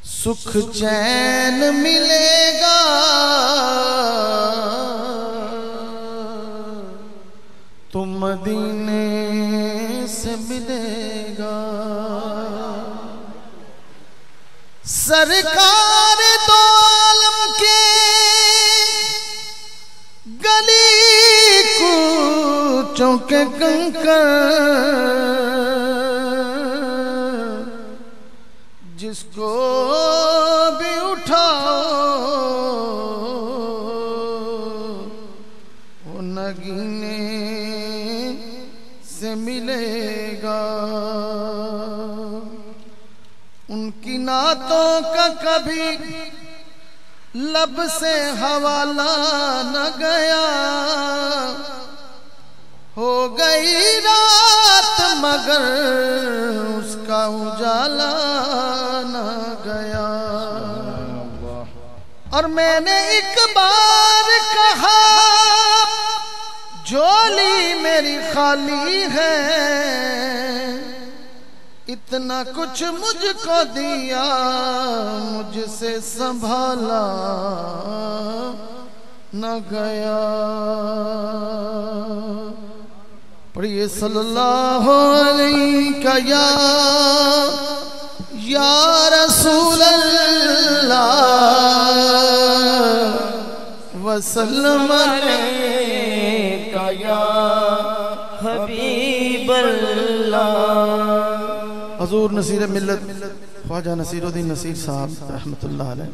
सुख चैन मिलेगा तो मदीने से मिलेगा। सरकार दो आलम के गली कूचों के कंकर जिसको भी उठाओ वो नगीने से मिलेगा। उनकी नातों का कभी लब से हवाला न गया, हो गई रात मगर उसका उजाला न गया। और मैंने एक बार कहा झोली मेरी खाली है, इतना कुछ मुझको दिया मुझसे संभाला न गया। पढ़िए सल्लल्लाहु अलैहि या रसूल अल्लाह वसल्लम अलैका या हबीब अल्लाह। हजूर नसीर मिल्लत ख्वाजा नसीरुद्दीन नसीर साहब रहमतुल्लाह अलैह,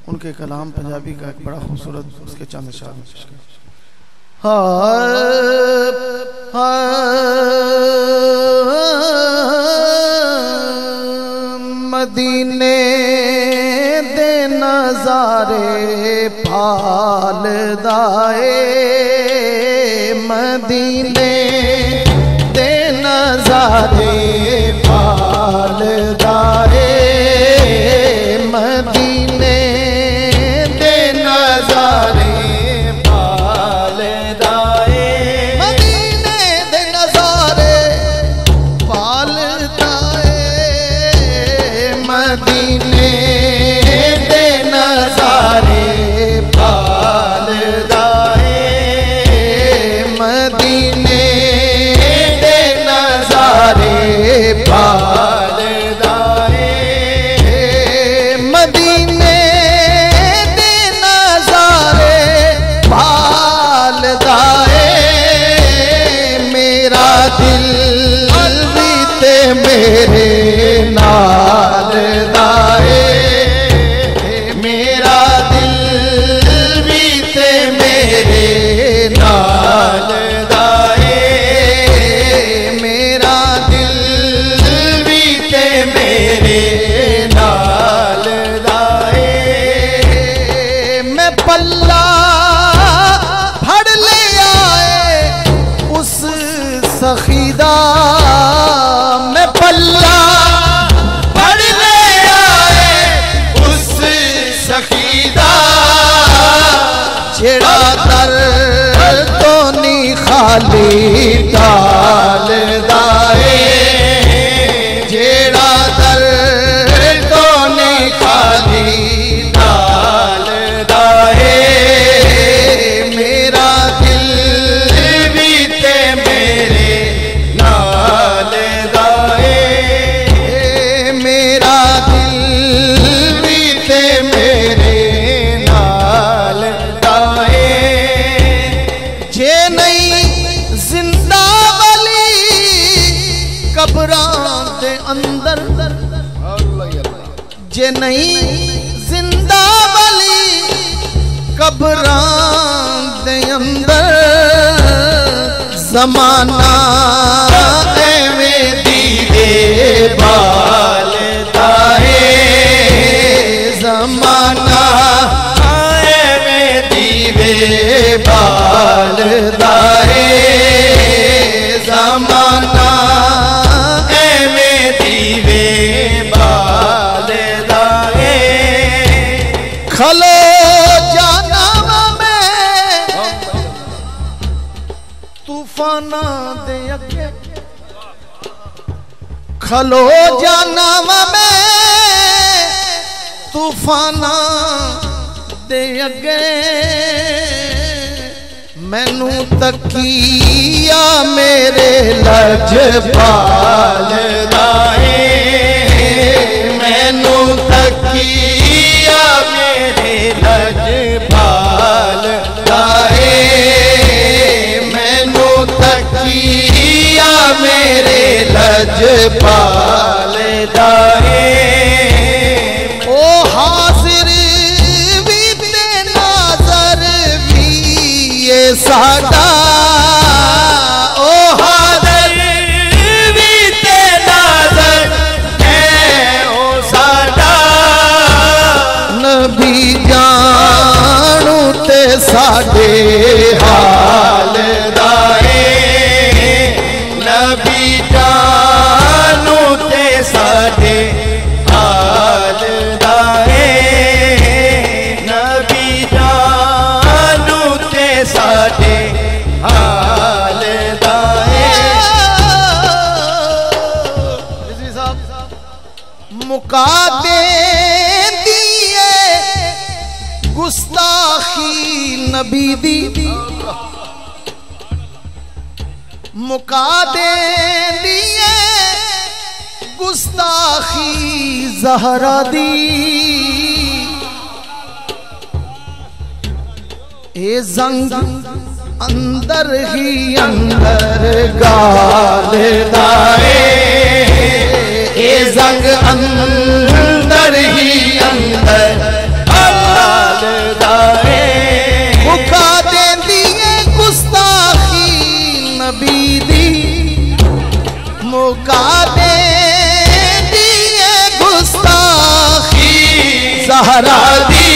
उनके कलाम पंजाबी का एक बड़ा खूबसूरत उसके चंद शार पेश किया। मदीने दे नजारे पाल दाए, मदीने दे नजारे पाल दाए, मदीने दे नजारे मेरे नाल दाए, मेरा दिल भी ते मेरे नाल दाए, मेरा दिल भी ते मेरे नाल दाए। मैं पल्ला फड़ ले आए उस सखीदा, पल्ला पढ़ ले आए उस सखीदा, जेड़ा दर तो नी खाली डाल दाए, जेड़ा दर तो नी खाली डाल दाए, मेरा दिल भी ते मेरे नाल दाए, मेरा दिल भी ते मेरे नाल दाए। जे नहीं जिंदा वाली कब्रां दे अंदर, जे नहीं जिंदा वाली कब्रां दे अंदर, ज़माना एवें दीवे बाल दाए, ज़माना एवें दीवे बाल दाए, ज़माना एवें दीवे बाल दाए। खलो जाना में तूफाना दे अगे, खलो जाना में तूफाना दे अगे मैनू तकिया मेरे लजपाल दाए मैनू तकिया मेरे लजपाल दाए मैनू तकिया मेरे लजपाल दाए ओ हाजिर भी ते नाज़र भी ये साडा ओ हाजिर भी ते नाज़र है ओ साडा नबी जानू ते साडे हाल दाए नबी जानू ते साडे हाल दाए नबी जानू ते साडे हाल दाए मुका दे दिए गुस्ताखी नबी दी मुका दे दिए गुस्ताखी ज़हरा दी ए जंग अंदर ही अंदर गाल दाए ए जंग अंदर ही अंदर गाल दाए मुका दे दिए गुस्ताखी नबी दी मुका दे दिए गुस्ताखी ज़हरा दी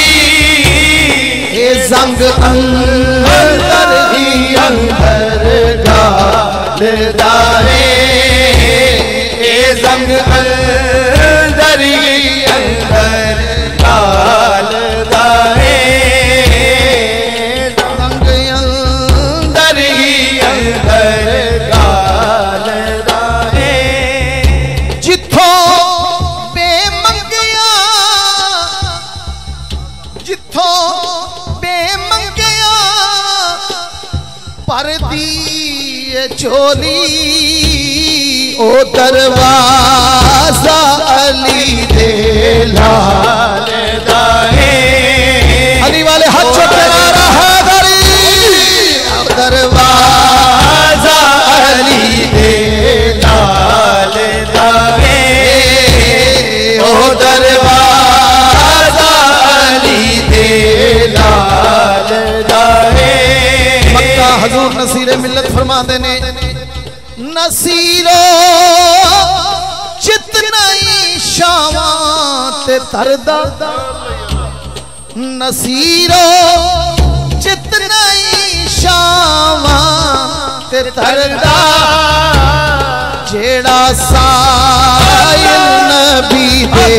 ए जंग अंदर ही अंदर गाल दाए ए जंग अंदर ही अंदर गाल दाए जंग अंदर ही अंदर गाल दाए जिथों बेमंगिया जिथों बेमंगिया पर दी चोली ओ दरवाजा अली दे लाल दाए अली वाले हाथ चोटे रहा दरवाजा अली दे लाल दाए ओ दरवाजा अली दे लाल दाए मक्का हजूर नसीरे मिल्लत फरमाते ने नसीरो जितना ही शावां ते तरदा नसीरो जितना ही शावां ते तरदा जेड़ा सायल नबी दे